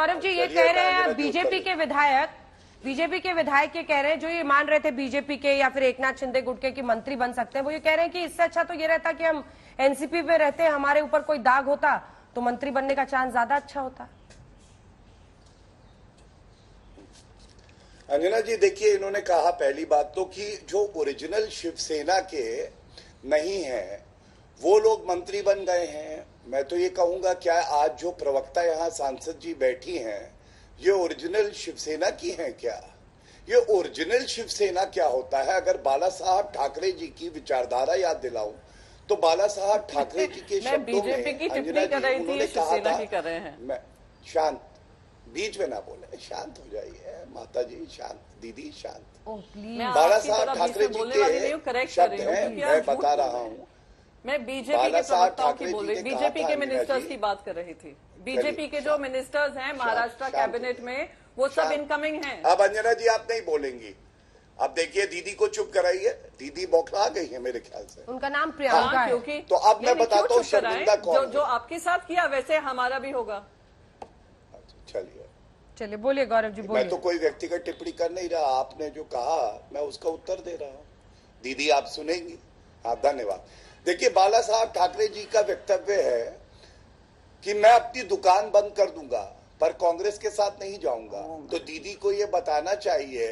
गौरव जी ये कह रहे हैं बीजेपी के विधायक ये कह रहे हैं, जो ये मान रहे थे बीजेपी के या फिर एकनाथ शिंदे गुट के मंत्री बन सकते हैं, वो ये कह रहे हैं कि इससे अच्छा तो ये रहता कि हम एनसीपी में रहते, हमारे ऊपर कोई दाग होता तो मंत्री बनने का चांस ज्यादा अच्छा होता। अंजना जी देखिए, इन्होंने कहा पहली बात तो कि जो ओरिजिनल शिवसेना के नहीं है वो लोग मंत्री बन गए हैं। मैं तो ये कहूंगा, क्या आज जो प्रवक्ता यहाँ सांसद जी बैठी हैं ये ओरिजिनल शिवसेना की हैं क्या? ये ओरिजिनल शिवसेना क्या होता है? अगर बाला साहब ठाकरे जी की विचारधारा याद दिलाऊं तो बाला साहब ठाकरे जी के शब्दों में अंजना जी उन्होंने कहा था, मैं शांत, बीच में ना बोले, शांत हो जाइए माता जी, शांत दीदी, शांत। बाला साहब ठाकरे जी के शब्द हैं, मैं बता रहा हूँ। मैं बीजेपी के प्रवक्ताओं की बोल रही, बीजेपी के मिनिस्टर्स की बात कर रही थी। बीजेपी के जो मिनिस्टर्स हैं महाराष्ट्र कैबिनेट में, वो सब इनकमिंग हैं। अब अंजना जी आप नहीं बोलेंगी। अब देखिए दीदी को चुप कराइए, दीदी बौखला गई है मेरे ख्याल से। उनका नाम प्रियंका है। क्योंकि तो अब मैं बताता हूँ शर्मिंदा कौन, जो आपके साथ किया वैसे हमारा भी होगा। चलिए बोलिए गौरव जी, बोलिए। मैं तो कोई व्यक्तिगत टिप्पणी कर नहीं रहा, आपने जो कहा मैं उसका उत्तर दे रहा हूँ। दीदी आप सुनेंगी? हाँ धन्यवाद। देखिए बाला साहब ठाकरे जी का वक्तव्य है कि मैं अपनी दुकान बंद कर दूंगा पर कांग्रेस के साथ नहीं जाऊंगा। तो दीदी को ये बताना चाहिए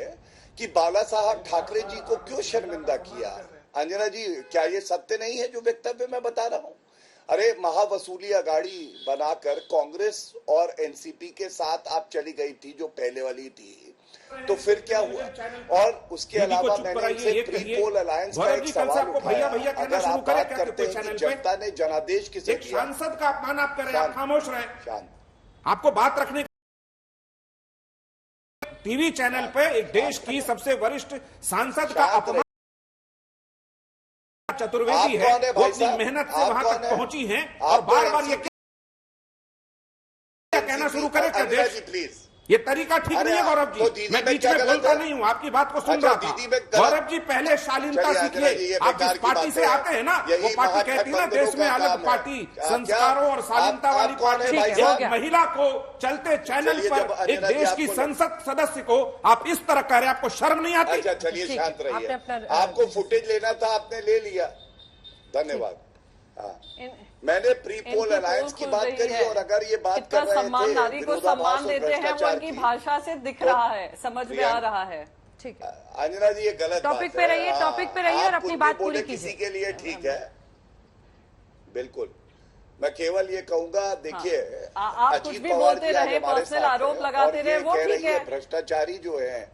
कि बाला साहब ठाकरे जी को क्यों शर्मिंदा किया। अंजना जी क्या ये सत्य नहीं है जो वक्तव्य मैं बता रहा हूँ? अरे महावसूली अगाड़ी बनाकर कांग्रेस और एनसीपी के साथ आप चली गई थी जो पहले वाली थी, तो फिर क्या हुआ? और उसके अलावा मैंने इनसे प्री पोल अलायंस का एक सवाल उठाया। अगर आप बात करते हैं कि जनता ने जनादेश किसे किया, सांसद का अपमान आप कर रहे हैं, आप खामोश रहे। शांत, आपको बात रखने टीवी चैनल पे एक देश की सबसे वरिष्ठ सांसद का अपमान चतुर्वेदी है, वो अपनी मेहनत से वहां तक पहुंची हैं और बार बार ये क्या कहना शुरू करे कि देश, प्लीज ये तरीका ठीक नहीं है गौरव जी। मैं बीच में बोलता नहीं हूँ, आपकी बात को सुन रहा था। गौरव जी पहले शालीनता सीखिए। आप जिस पार्टी से आते हैं ना, वो पार्टी कहती है ना देश में अलग पार्टी, संस्कारों और शालीनता वाली पार्टी। जो महिला को चलते चैनल पर एक देश की संसद सदस्य को आप इस तरह कह रहे हैं, आपको शर्म नहीं आती? अच्छा चलिए शांत रहिए। आपको फुटेज लेना था, आपने ले लिया, धन्यवाद। मैंने प्री पोल अलायंस की बात करी और अगर ये बात कर रहे सम्मान नारी को सम्मान देते हैं वो उनकी भाषा से दिख रहा है, समझ में आ रहा है। ठीक है अंजना जी, ये गलत टॉपिक पे रहिए, टॉपिक पे रहिए और अपनी बात पूरी कीजिए। किसी के लिए ठीक है, बिल्कुल। मैं केवल ये कहूंगा, देखिए आप कुछ भी बोलते रहे, पर्सनल आरोप लगाते रहे, वो ठीक है। भ्रष्टाचारी जो है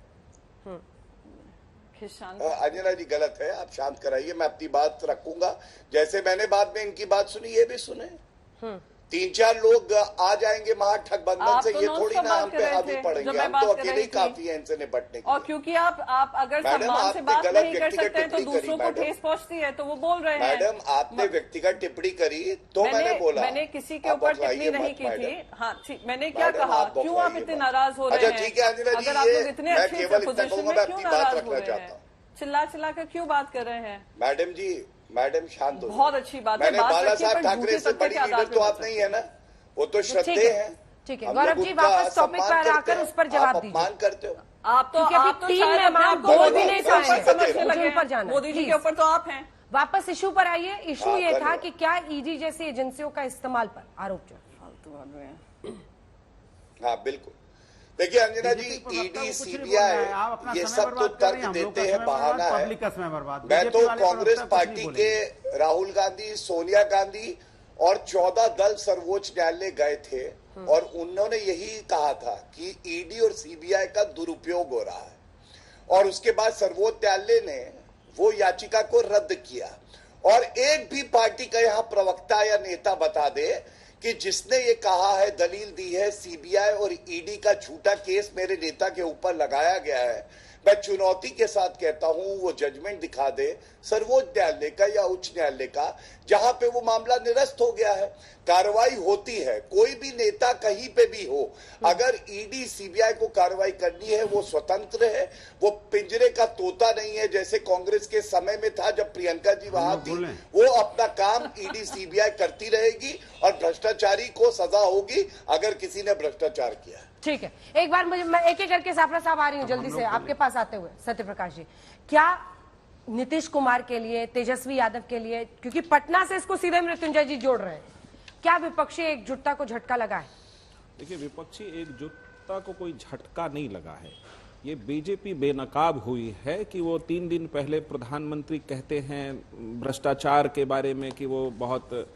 अंजना जी गलत है, आप शांत कराइए, मैं अपनी बात रखूंगा। जैसे मैंने बाद में इनकी बात सुनी, ये भी सुने। 3-4 लोग आ जाएंगे महागठबंधन से, ये थोड़ी ना हम पे हावी पड़ेंगे। हम तो अकेले ही काफी हैं इनसे निपटने के लिए। और क्योंकि आप अगर सम्मान से बात नहीं कर सकते हैं तो दूसरों को ठेस पहुंचती है, तो वो बोल रहे हैं। मैडम आपने व्यक्तिगत टिप्पणी करी तो मैंने बोला, मैंने किसी के ऊपर टिप्पणी नहीं की थी। हाँ मैंने क्या कहा, क्यों आप इतने नाराज हो रहे हैं? ठीक है अंजना जी, अगर आप लोग इतने अच्छे पोजीशन में क्यों नाराज हो रहे हैं? चिल्ला कर क्यों बात कर रहे हैं? मैडम जी, मैडम शांत हो। बहुत अच्छी बात है। मैंने बाला साहब ठाकरे से बड़ी लीडर तो आप नहीं है ना, वो तो श्रद्धेय है। ठीक है गौरव जी, वापस टॉपिक पर आकर उस पर जवाब दीजिए। अपमान करते हो आप तो 3 मेहमान बोल भी नहीं पाए, मोदी जी के ऊपर तो आप हैं। वापस इशू पर आइए। इशू ये था कि क्या ईडी जैसी एजेंसियों का इस्तेमाल पर आरोप जो फालतू बात है। हाँ बिल्कुल। देखिए अंजना जी, ईडी सीबीआई ये सब तो तर्क देते हैं, बहाना है। मैं तो कांग्रेस पार्टी के राहुल गांधी, सोनिया गांधी और 14 दल सर्वोच्च न्यायालय गए थे और उन्होंने यही कहा था कि ईडी और सीबीआई का दुरुपयोग हो रहा है। और उसके बाद सर्वोच्च न्यायालय ने वो याचिका को रद्द किया। और एक भी पार्टी का यहाँ प्रवक्ता या नेता बता दे कि जिसने ये कहा है, दलील दी है सीबीआई और ईडी का झूठा केस मेरे नेता के ऊपर लगाया गया है, मैं चुनौती के साथ कहता हूं वो जजमेंट दिखा दे सर्वोच्च न्यायालय का या उच्च न्यायालय का, जहां पे वो मामला निरस्त हो गया है। कार्रवाई होती है, कोई भी नेता कहीं पे भी हो, अगर ईडी सीबीआई को कार्रवाई करनी है वो स्वतंत्र है, वो पिंजरे का तोता नहीं है जैसे कांग्रेस के समय में था जब प्रियंका जी वहां थी। वो अपना काम ईडी सीबीआई करती रहेगी और भ्रष्टाचारी को सजा होगी अगर किसी ने भ्रष्टाचार किया। ठीक है, एक बार मुझे, मैं एक एक करके सापरा साहब आ रही हूँ जल्दी से आपके पास आते हुए। सत्यप्रकाश जी, क्या नीतीश कुमार के लिए, तेजस्वी यादव के लिए, क्योंकि पटना से इसको सीधे मृत्युंजय जी जोड़ रहे हैं, क्या विपक्षी एकजुटता को झटका लगा है? देखिए, विपक्षी एकजुटता को कोई झटका नहीं लगा है। ये बीजेपी बेनकाब हुई है कि वो 3 दिन पहले प्रधानमंत्री कहते हैं भ्रष्टाचार के बारे में कि वो बहुत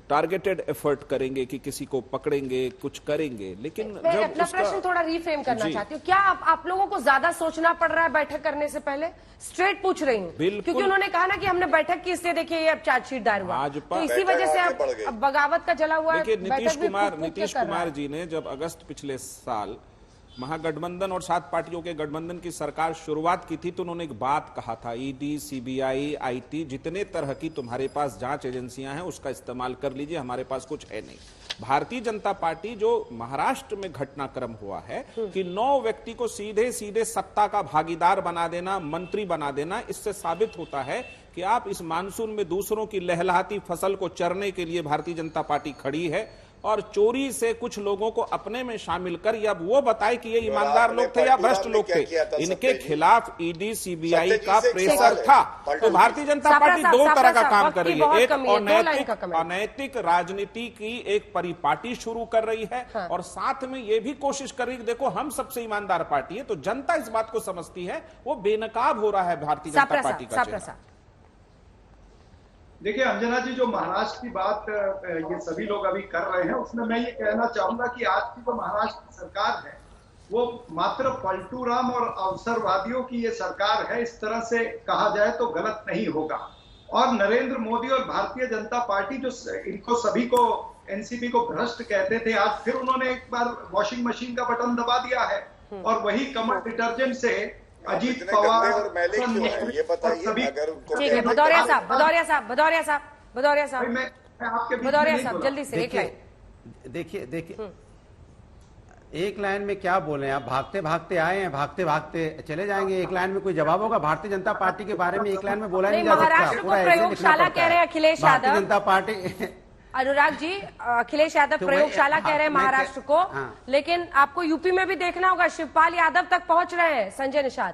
टारगेटेड एफर्ट करेंगे कि किसी को पकड़ेंगे, कुछ करेंगे, लेकिन मैं जब अपना प्रश्न थोड़ा रिफ्रेम करना चाहती हूँ। क्या आप लोगों को ज्यादा सोचना पड़ रहा है बैठक करने से पहले? स्ट्रेट पूछ रही हूँ, क्योंकि उन्होंने कहा ना कि हमने बैठक की, इसलिए देखिए ये अब चार्जशीट दायर हुआ, तो इसी वजह से अब बगावत का चला हुआ है। देखिए, नीतीश कुमार जी ने जब अगस्त पिछले साल महागठबंधन और 7 पार्टियों के गठबंधन की सरकार शुरुआत की थी तो उन्होंने एक बात कहा था, ईडी, सीबीआई, आईटी, जितने तरह की तुम्हारे पास जांच एजेंसियां हैं उसका इस्तेमाल कर लीजिए, हमारे पास कुछ है नहीं। भारतीय जनता पार्टी, जो महाराष्ट्र में घटनाक्रम हुआ है कि 9 व्यक्ति को सीधे सीधे सत्ता का भागीदार बना देना, मंत्री बना देना, इससे साबित होता है कि आप इस मानसून में दूसरों की लहलहाती फसल को चरने के लिए भारतीय जनता पार्टी खड़ी है और चोरी से कुछ लोगों को अपने में शामिल कर, या वो बताए कि ये ईमानदार लोग थे या भ्रष्ट लोग थे, इनके खिलाफ ईडी सीबीआई का प्रेशर था। तो भारतीय जनता पार्टी 2 तरह का काम कर रही है, एक अनैतिक राजनीति की एक परिपाटी शुरू कर रही है और साथ में ये भी कोशिश कर रही है देखो हम सबसे ईमानदार पार्टी है। तो जनता इस बात को समझती है, वो बेनकाब हो रहा है भारतीय जनता पार्टी का। देखिए अंजना जी, जो महाराष्ट्र की बात ये सभी लोग अभी कर रहे हैं, उसमें मैं ये कहना चाहूंगा कि आज की जो महाराष्ट्र की सरकार है वो मात्र पलटू राम और अवसरवादियों की ये सरकार है, इस तरह से कहा जाए तो गलत नहीं होगा। और नरेंद्र मोदी और भारतीय जनता पार्टी जो इनको सभी को, एनसीपी को भ्रष्ट कहते थे, आज फिर उन्होंने एक बार वॉशिंग मशीन का बटन दबा दिया है और वही कमर डिटर्जेंट से अजीत पवार और ये बताइए, अगर उनको ठीक है, भदौरिया साहब जल्दी से एक लाइन। देखिए एक लाइन में क्या बोले आप? भागते भागते आए हैं, भागते भागते चले जाएंगे। एक लाइन में कोई जवाब होगा? भारतीय जनता पार्टी के बारे में एक लाइन में बोला नहीं जा सकता। महाराष्ट्र को प्रयोगशाला कह रहे हैं अखिलेश यादव। भारतीय जनता पार्टी, अनुराग जी, अखिलेश यादव प्रयोगशाला कह रहे हैं महाराष्ट्र को, लेकिन आपको यूपी में भी देखना होगा, शिवपाल यादव तक पहुंच रहे हैं संजय निषाद।